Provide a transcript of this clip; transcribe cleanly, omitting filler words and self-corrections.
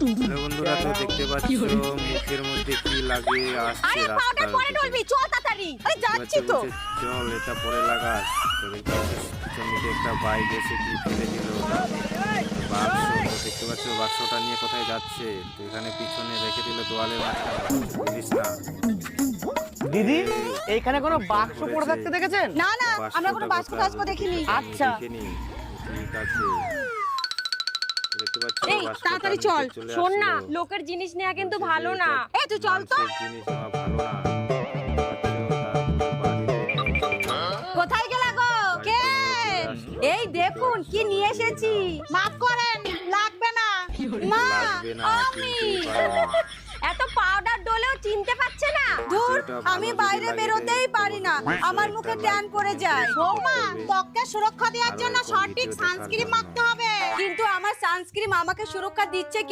Hello বন্ধুরা, তো দেখতে পাচ্ছ মুখের মধ্যে কি লাগিয়ে আসছে আরে পাউডার পরে ঢলবি, চল তাড়াতাড়ি। আরে যাচ্ছি তো। চল, এটা পরে লাগাস। তো দেখতে পাচ্ছ পিছন দিকে একটা বাইক এসে কি ফেলে দিল বাক্স। তো দেখতে পাচ্ছ বাক্সটা নিয়ে কোথায় যাচ্ছে। তো এখানে পিছনে রেখে দিল তোয়ালের মাঝখানে, বুঝিস না? দিদি এইখানে কোনো বাক্স পড়ে থাকতে দেখেছেন? না না, আমরা কোনো বাক্স টাস্ক দেখিনি। আচ্ছা। দেখিনি। ঠিক আছে, দেখতে পাচ্ছ এই, বাক্সটা তাড়াতাড়ি নিচে চল। চলে শোন না, আসলো। লোকের জিনিস নেওয়া কিন্তু বলছে ভালো যে না। এটা এই তুই চল তো। মানুষের জিনিস নেওয়া ভালো না। কোথায় গেলা গো? কে? এই দেখুন কি নিয়ে এসেছি। মাফ করেন, লাগবে না। মা, লাগবে না, আমি। কিনতেই পারো না। এত পাউডার ডলেও চিনতে পারছে না। ধুর, এটা ভালো আমি যদি বাইরে লাগে বেরোতেই রে, পারি না, অবশ্যই আমার একটা মুখে like ট্যান পড়ে যায়। করবে। বৌমা, ত্বককে সুরক্ষা দেওয়ার আরো জন্য এরকম সঠিক ভিডিও দেখার সানস্ক্রিন জন্য। মাখতে হবে। কিন্তু আমার সানস্ক্রিন আমাকে সুরক্ষা দিচ্ছে কি